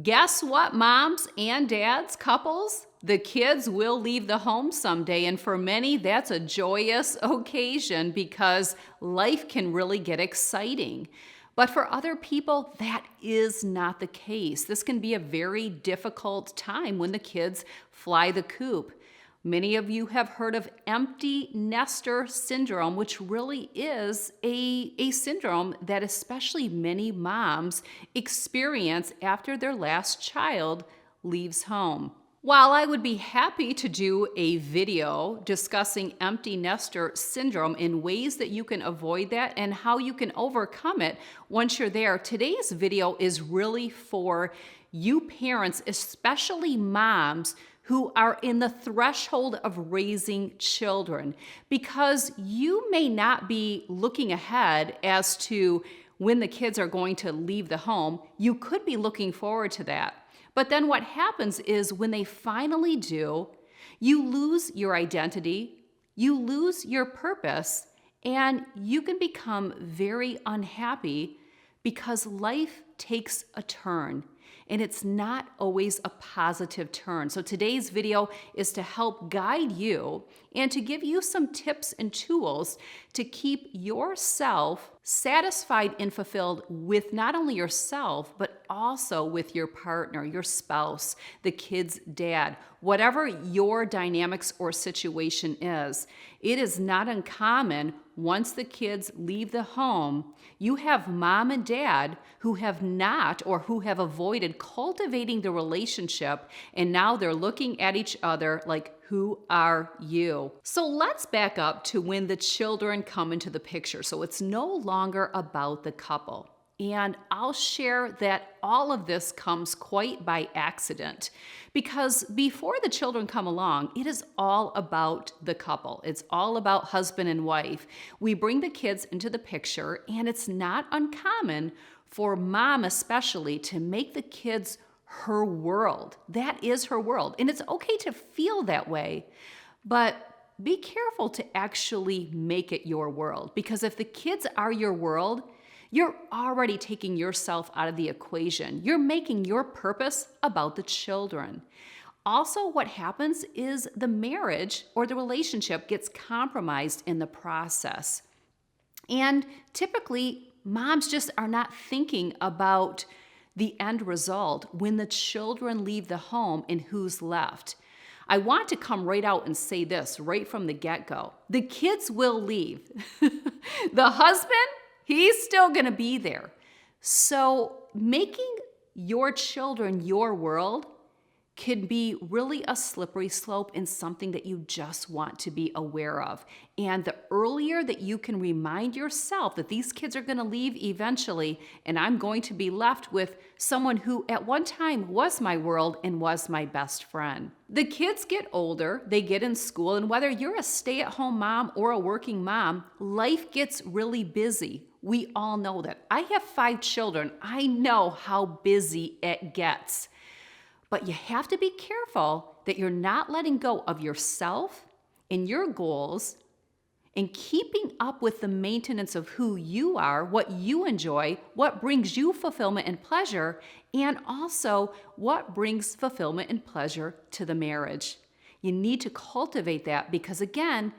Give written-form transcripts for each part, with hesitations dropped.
Guess what, moms and dads, couples? The kids will leave the home someday, and for many, that's a joyous occasion because life can really get exciting. But for other people, that is not the case. This can be a very difficult time when the kids fly the coop. Many of you have heard of empty nester syndrome, which really is a syndrome that especially many moms experience after their last child leaves home. While I would be happy to do a video discussing empty nester syndrome in ways that you can avoid that and how you can overcome it once you're there, today's video is really for you parents, especially moms who are in the threshold of raising children, because you may not be looking ahead as to when the kids are going to leave the home. You could be looking forward to that. But then what happens is when they finally do, you lose your identity, you lose your purpose, and you can become very unhappy because life takes a turn. And it's not always a positive turn. So today's video is to help guide you and to give you some tips and tools to keep yourself satisfied and fulfilled with not only yourself, but also with your partner, your spouse, the kid's dad, whatever your dynamics or situation is. It is not uncommon once the kids leave the home, you have mom and dad who have not or who have avoided cultivating the relationship, and now they're looking at each other like, who are you? So let's back up to when the children come into the picture. So it's no longer about the couple. And I'll share that all of this comes quite by accident, because before the children come along, it is all about the couple. It's all about husband and wife. We bring the kids into the picture, and it's not uncommon for mom especially to make the kids her world. That is her world. And it's okay to feel that way, but be careful to actually make it your world, because if the kids are your world, you're already taking yourself out of the equation. You're making your purpose about the children. Also, what happens is the marriage or the relationship gets compromised in the process. And typically, moms just are not thinking about the end result when the children leave the home and who's left. I want to come right out and say this right from the get-go. The kids will leave. The husband, he's still going to be there. So making your children your world can be really a slippery slope and something that you just want to be aware of. And the earlier that you can remind yourself that these kids are going to leave eventually, and I'm going to be left with someone who at one time was my world and was my best friend. The kids get older, they get in school, and whether you're a stay-at-home mom or a working mom, life gets really busy. We all know that. I have 5 children. I know how busy it gets. But you have to be careful that you're not letting go of yourself and your goals and keeping up with the maintenance of who you are, what you enjoy, what brings you fulfillment and pleasure, and also what brings fulfillment and pleasure to the marriage. You need to cultivate that because, again,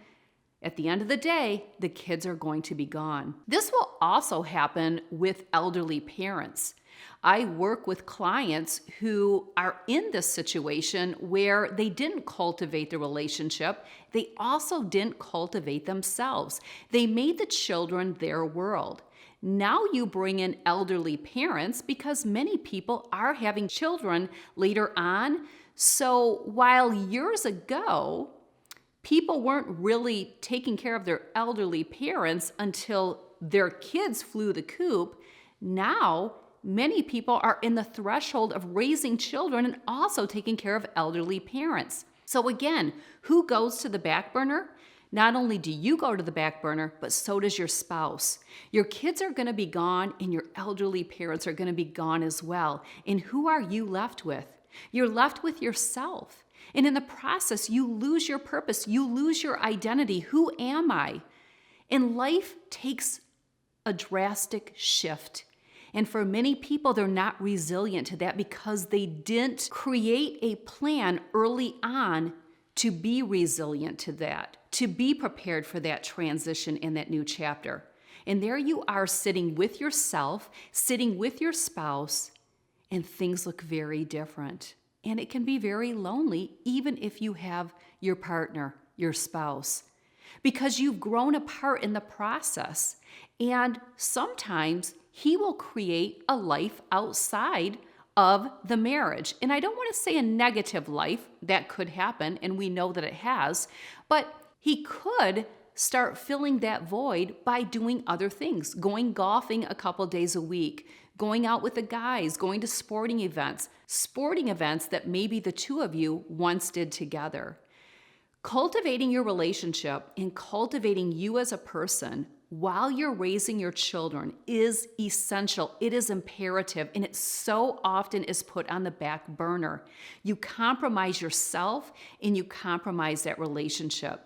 at the end of the day, the kids are going to be gone. This will also happen with elderly parents. I work with clients who are in this situation where they didn't cultivate the relationship. They also didn't cultivate themselves. They made the children their world. Now you bring in elderly parents because many people are having children later on. So while years ago, people weren't really taking care of their elderly parents until their kids flew the coop, now many people are in the threshold of raising children and also taking care of elderly parents. So again, who goes to the back burner? Not only do you go to the back burner, but so does your spouse. Your kids are going to be gone and your elderly parents are going to be gone as well. And who are you left with? You're left with yourself. And in the process, you lose your purpose. You lose your identity. Who am I? And life takes a drastic shift. And for many people, they're not resilient to that because they didn't create a plan early on to be resilient to that, to be prepared for that transition in that new chapter. And there you are sitting with yourself, sitting with your spouse, and things look very different. And it can be very lonely, even if you have your partner, your spouse, because you've grown apart in the process. And sometimes he will create a life outside of the marriage. And I don't want to say a negative life, that could happen, and we know that it has, but he could start filling that void by doing other things, going golfing a couple days a week, going out with the guys, going to sporting events that maybe the two of you once did together. Cultivating your relationship and cultivating you as a person while you're raising your children is essential. It is imperative, and it so often is put on the back burner. You compromise yourself and you compromise that relationship.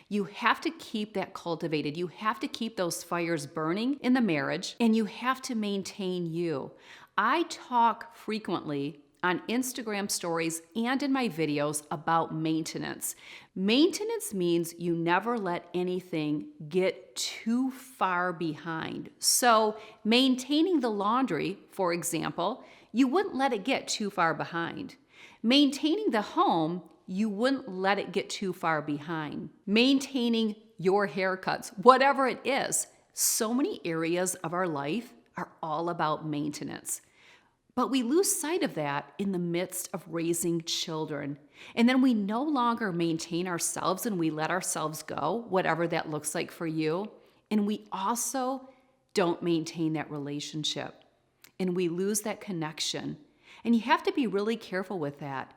You have to keep that cultivated. You have to keep those fires burning in the marriage, and you have to maintain you. I talk frequently on Instagram stories and in my videos about maintenance. Maintenance means you never let anything get too far behind. So maintaining the laundry, for example, you wouldn't let it get too far behind. Maintaining the home, you wouldn't let it get too far behind. Maintaining your haircuts, whatever it is. So many areas of our life are all about maintenance. But we lose sight of that in the midst of raising children. And then we no longer maintain ourselves and we let ourselves go, whatever that looks like for you. And we also don't maintain that relationship. And we lose that connection. And you have to be really careful with that.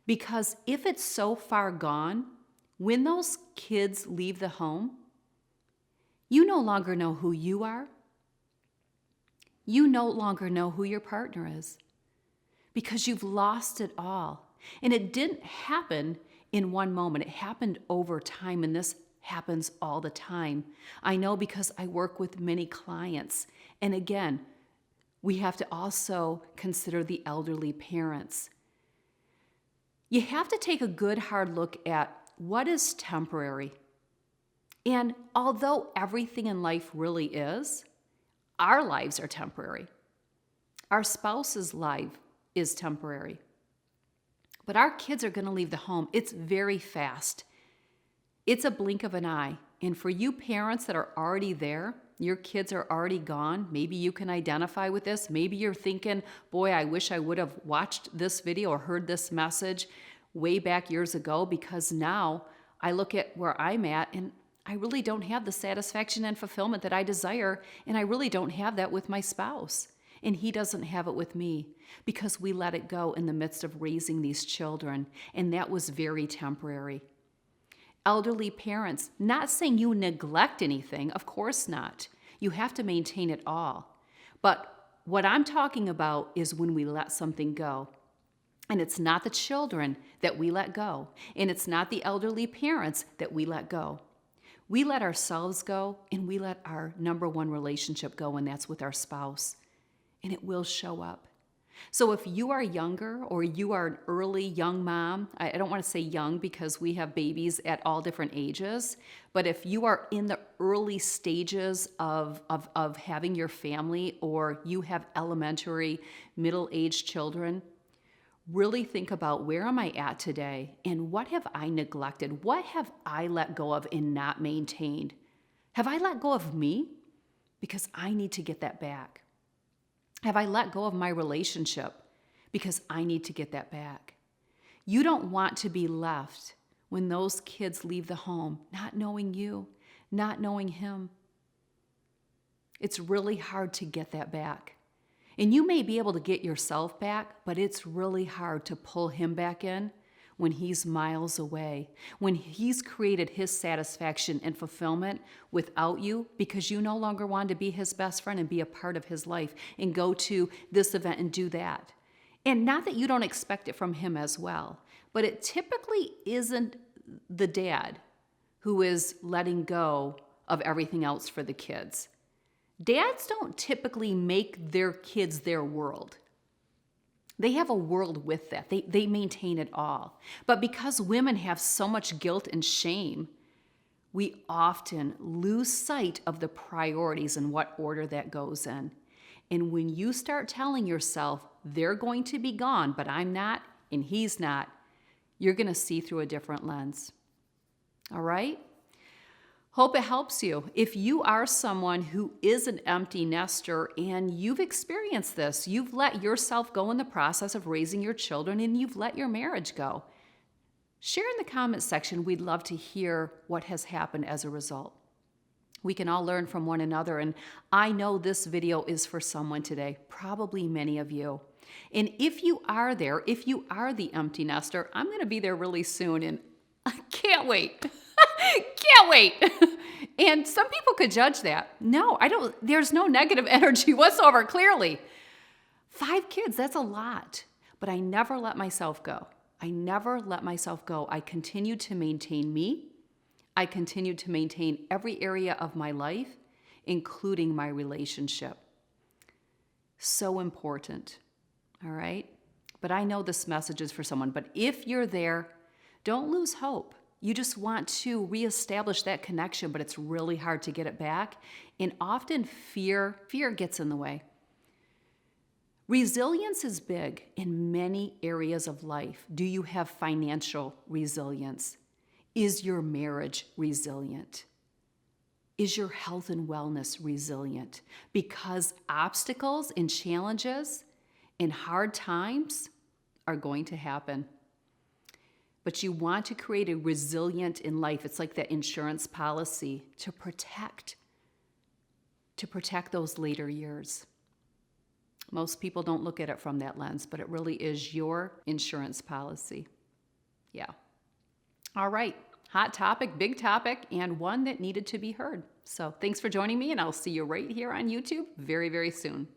Because if it's so far gone, when those kids leave the home, you no longer know who you are. You no longer know who your partner is because you've lost it all. And it didn't happen in one moment. It happened over time, and this happens all the time. I know because I work with many clients. And again, we have to also consider the elderly parents. You have to take a good hard look at what is temporary. And although everything in life really is, our lives are temporary. Our spouse's life is temporary. But our kids are going to leave the home. It's very fast. It's a blink of an eye. And for you parents that are already there, your kids are already gone, maybe you can identify with this. Maybe you're thinking, boy, I wish I would have watched this video or heard this message way back years ago, because now I look at where I'm at and I really don't have the satisfaction and fulfillment that I desire, and I really don't have that with my spouse. And he doesn't have it with me because we let it go in the midst of raising these children, and that was very temporary. Elderly parents, not saying you neglect anything, of course not. You have to maintain it all. But what I'm talking about is when we let something go. And it's not the children that we let go, and it's not the elderly parents that we let go. We let ourselves go, and we let our number one relationship go, and that's with our spouse. And it will show up. So if you are younger or you are an early young mom, I don't want to say young because we have babies at all different ages, but if you are in the early stages of having your family, or you have elementary, middle-aged children, really think about, where am I at today, and what have I neglected? What have I let go of and not maintained? Have I let go of me? Because I need to get that back. Have I let go of my relationship? Because I need to get that back. You don't want to be left when those kids leave the home, not knowing you, not knowing him. It's really hard to get that back. And you may be able to get yourself back, but it's really hard to pull him back in when he's miles away, when he's created his satisfaction and fulfillment without you because you no longer want to be his best friend and be a part of his life and go to this event and do that. And not that you don't expect it from him as well, but it typically isn't the dad who is letting go of everything else for the kids. Dads don't typically make their kids their world. They have a world with that. They maintain it all. But because women have so much guilt and shame, we often lose sight of the priorities and what order that goes in. And when you start telling yourself, they're going to be gone, but I'm not, and he's not, you're going to see through a different lens. All right? Hope it helps you. If you are someone who is an empty nester and you've experienced this, you've let yourself go in the process of raising your children and you've let your marriage go, share in the comment section. We'd love to hear what has happened as a result. We can all learn from one another, and I know this video is for someone today, probably many of you. And if you are there, if you are the empty nester, I'm going to be there really soon, and I can't wait. Can't wait. And some people could judge that. No, I don't. There's no negative energy whatsoever, clearly. 5 kids, that's a lot. But I never let myself go. I never let myself go. I continue to maintain me. I continue to maintain every area of my life, including my relationship. So important. All right? But I know this message is for someone. But if you're there, don't lose hope. You just want to reestablish that connection, but it's really hard to get it back. And often fear gets in the way. Resilience is big in many areas of life. Do you have financial resilience? Is your marriage resilient? Is your health and wellness resilient? Because obstacles and challenges and hard times are going to happen. But you want to create a resilient in life. It's like that insurance policy to protect those later years. Most people don't look at it from that lens, but it really is your insurance policy. Yeah. All right. Hot topic, big topic, and one that needed to be heard. So thanks for joining me, and I'll see you right here on YouTube very, very soon.